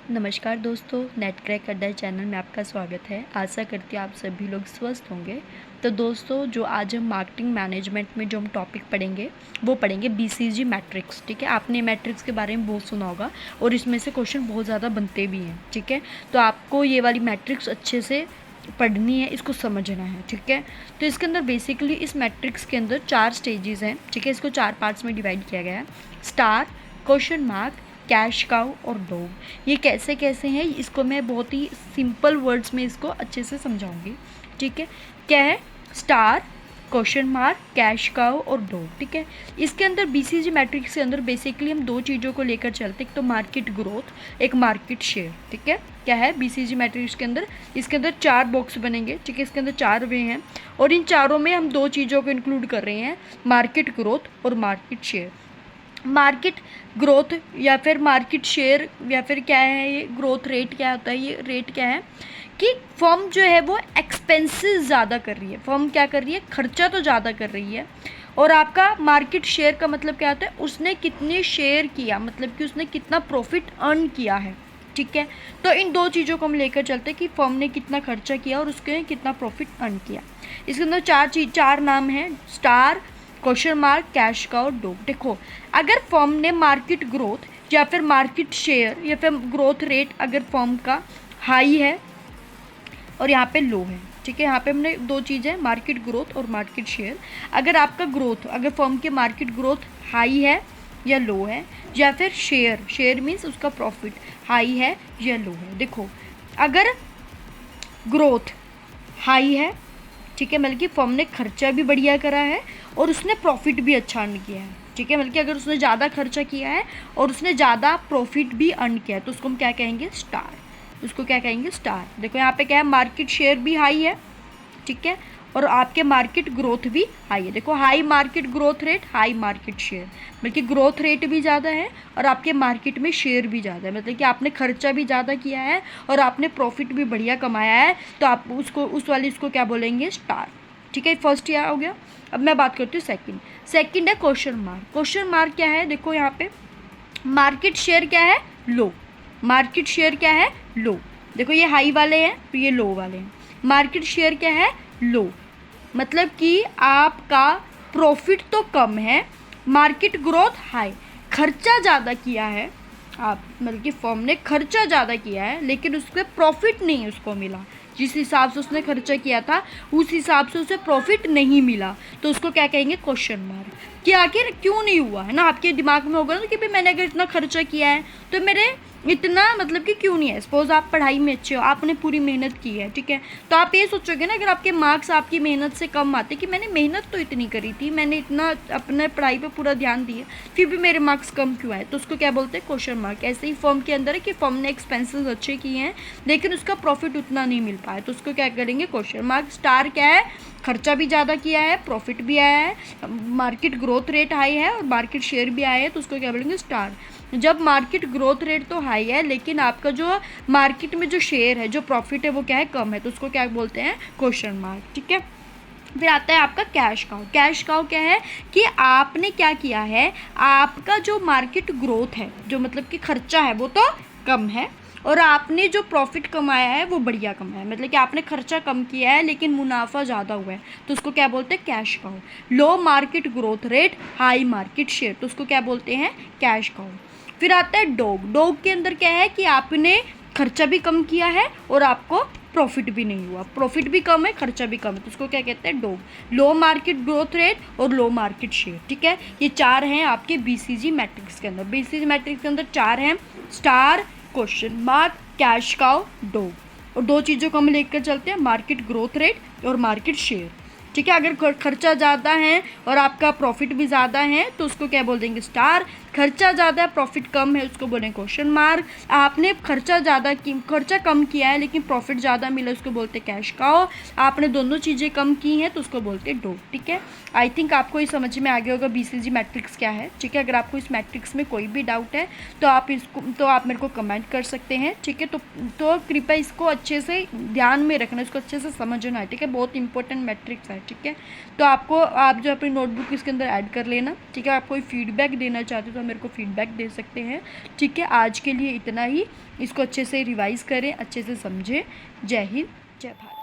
नमस्कार दोस्तों, net crack अड्डा चैनल में आपका स्वागत है। आशा करती हूँ आप सभी लोग स्वस्थ होंगे। तो दोस्तों, जो आज हम मार्केटिंग मैनेजमेंट में जो हम टॉपिक पढ़ेंगे वो पढ़ेंगे बीसीजी मैट्रिक्स। ठीक है, आपने मैट्रिक्स के बारे में बहुत सुना होगा और इसमें से क्वेश्चन बहुत ज़्यादा बनते भी हैं। ठीक है, तो आपको ये वाली मैट्रिक्स अच्छे से पढ़नी है, इसको समझना है। ठीक है, तो इसके अंदर बेसिकली इस मैट्रिक्स के अंदर 4 स्टेजेस हैं। ठीक है, इसको 4 पार्ट्स में डिवाइड किया गया है। Star, question mark, cash cow और डॉग। ये कैसे कैसे हैं इसको मैं बहुत ही सिंपल वर्ड्स में इसको अच्छे से समझाऊंगी। ठीक है, क्या है? Star, question mark, cash cow और डॉग। ठीक है, इसके अंदर बीसीजी मैट्रिक्स के अंदर बेसिकली हम 2 चीज़ों को लेकर चलते हैं, एक तो मार्केट ग्रोथ, एक मार्केट शेयर। ठीक है, क्या है बीसीजी मैट्रिक्स के अंदर? इसके अंदर 4 बॉक्स बनेंगे। ठीक है, इसके अंदर 4 वे हैं और इन चारों में हम 2 चीज़ों को इंक्लूड कर रहे हैं, मार्केट ग्रोथ और मार्केट शेयर। मार्केट ग्रोथ या फिर मार्केट शेयर या फिर क्या है ये ग्रोथ रेट, क्या होता है ये रेट? क्या है कि फर्म जो है वो एक्सपेंसेस ज़्यादा कर रही है। फर्म क्या कर रही है? खर्चा तो ज़्यादा कर रही है। और आपका मार्केट शेयर का मतलब क्या होता है? उसने कितने शेयर किया, मतलब कि उसने कितना प्रॉफिट अर्न किया है। ठीक है, तो इन 2 चीज़ों को हम लेकर चलते हैं कि फर्म ने कितना खर्चा किया और उसके कितना प्रॉफिट अर्न किया। इसके अंदर 4 नाम हैं, स्टार, क्वेश्चन मार्क, कैश का और डॉग। देखो, अगर फर्म ने मार्केट ग्रोथ या फिर मार्केट शेयर या फिर ग्रोथ रेट अगर फर्म का हाई है और यहाँ पे लो है। ठीक है, यहाँ पे हमने 2 चीज़ें, मार्केट ग्रोथ और मार्केट शेयर। अगर आपका ग्रोथ, अगर फर्म की मार्केट ग्रोथ हाई है या लो है, या फिर शेयर मीन्स उसका प्रॉफिट हाई है या लो है। देखो, अगर ग्रोथ हाई है, ठीक है, मतलब कि फर्म ने खर्चा भी बढ़िया करा है और उसने प्रॉफिट भी अच्छा अर्न किया है। ठीक है, मतलब कि अगर उसने ज़्यादा खर्चा किया है और उसने ज़्यादा प्रॉफिट भी अर्न किया है तो उसको हम क्या कहेंगे? स्टार। उसको क्या कहेंगे? स्टार। देखो यहाँ पे क्या है, मार्केट शेयर भी हाई है। ठीक है, और आपके मार्केट ग्रोथ भी हाई है। देखो, high market growth rate, high market share, बल्कि ग्रोथ रेट भी ज़्यादा है और आपके मार्केट में शेयर भी ज़्यादा है। मतलब कि आपने खर्चा भी ज़्यादा किया है और आपने प्रॉफिट भी बढ़िया कमाया है, तो आप उसको क्या बोलेंगे? स्टार। ठीक है, फर्स्ट ईयर हो गया। अब मैं बात करती हूँ सेकंड है क्वेश्चन मार्क। क्वेश्चन मार्क क्या है? देखो यहाँ पे मार्केट शेयर क्या है? लो। मार्केट शेयर क्या है? लो। देखो, ये हाई वाले हैं तो ये लो वाले हैं। मार्केट शेयर क्या है? लो। मतलब कि आपका प्रॉफिट तो कम है, मार्केट ग्रोथ हाई, खर्चा ज़्यादा किया है आप, मतलब कि फर्म ने खर्चा ज़्यादा किया है लेकिन उसके प्रॉफिट नहीं उसको मिला। जिस हिसाब से उसने खर्चा किया था उस हिसाब से उसे प्रॉफिट नहीं मिला, तो उसको क्या कहेंगे? Question mark. कि आखिर क्यों नहीं हुआ है ना, आपके दिमाग में होगा ना कि भाई मैंने अगर इतना खर्चा किया है तो मेरे इतना मतलब कि क्यों नहीं है। सपोज आप पढ़ाई में अच्छे हो, आपने पूरी मेहनत की है, ठीक है, तो आप ये सोचोगे ना, अगर आपके मार्क्स आपकी मेहनत से कम आते कि मैंने मेहनत तो इतनी करी थी, मैंने इतना अपने पढ़ाई पे पूरा ध्यान दिया, फिर भी मेरे मार्क्स कम क्यों आए, तो उसको क्या बोलते हैं? Question mark. ऐसे ही फर्म के अंदर है कि फर्म ने एक्सपेंसेस अच्छे किए हैं लेकिन उसका प्रॉफिट उतना नहीं मिल पाया, तो उसको क्या करेंगे? Question mark. स्टार क्या है? खर्चा भी ज़्यादा किया है, प्रॉफिट भी आया है, मार्केट ग्रोथ रेट हाई है और मार्केट शेयर भी आया है, तो उसको क्या बोलेंगे? स्टार। जब मार्केट ग्रोथ रेट तो हाई है लेकिन आपका जो मार्केट में जो शेयर है, जो प्रॉफिट है वो क्या है? कम है, तो उसको क्या बोलते हैं? Question mark. ठीक है, फिर आता है आपका कैश काउ। कैश काउ क्या है कि आपने क्या किया है, आपका जो मार्केट ग्रोथ है, जो मतलब कि खर्चा है वो तो कम है और आपने जो प्रॉफिट कमाया है वो बढ़िया कमाया है, मतलब कि आपने खर्चा कम किया है लेकिन मुनाफा ज़्यादा हुआ है, तो उसको क्या बोलते हैं? Cash cow. Low market growth rate, high market share, तो उसको क्या बोलते हैं? Cash cow. फिर आता है डॉग। डॉग के अंदर क्या है कि आपने खर्चा भी कम किया है और आपको प्रॉफिट भी नहीं हुआ, प्रॉफिट भी कम है, खर्चा भी कम है, तो उसको क्या कहते हैं? डॉग। लो मार्केट ग्रोथ रेट और लो मार्केट शेयर। ठीक है, ये 4 हैं आपके बीसीजी मैट्रिक्स के अंदर। बीसीजी मैट्रिक्स के अंदर 4 हैं, star, question mark, cash cow, dog. और 2 चीज़ों को हम लेकर चलते हैं, मार्केट ग्रोथ रेट और मार्केट शेयर। ठीक है, अगर खर्चा ज़्यादा है और आपका प्रॉफिट भी ज़्यादा है तो उसको क्या बोल देंगे? स्टार। खर्चा ज़्यादा है, प्रॉफिट कम है, उसको बोलेंगे क्वेश्चन मार्क। आपने खर्चा कम किया है लेकिन प्रॉफिट ज़्यादा मिला, उसको बोलते कैश काउ। आपने दोनों चीज़ें कम की हैं तो उसको बोलते डॉग। ठीक है, आई थिंक आपको ये समझ में आ गया होगा बीसीजी मैट्रिक्स क्या है। ठीक है, अगर आपको इस मैट्रिक्स में कोई भी डाउट है तो आप मेरे को कमेंट कर सकते हैं। ठीक है, तो कृपया इसको अच्छे से ध्यान में रखना, इसको अच्छे से समझना है। ठीक है, बहुत इंपॉर्टेंट मैट्रिक्स है। ठीक है, तो आप जो अपनी नोटबुक इसके अंदर ऐड कर लेना। ठीक है, आप कोई फीडबैक देना चाहते हो तो मेरे को फीडबैक दे सकते हैं। ठीक है, आज के लिए इतना ही। इसको अच्छे से रिवाइज़ करें, अच्छे से समझें। जय हिंद, जय भारत।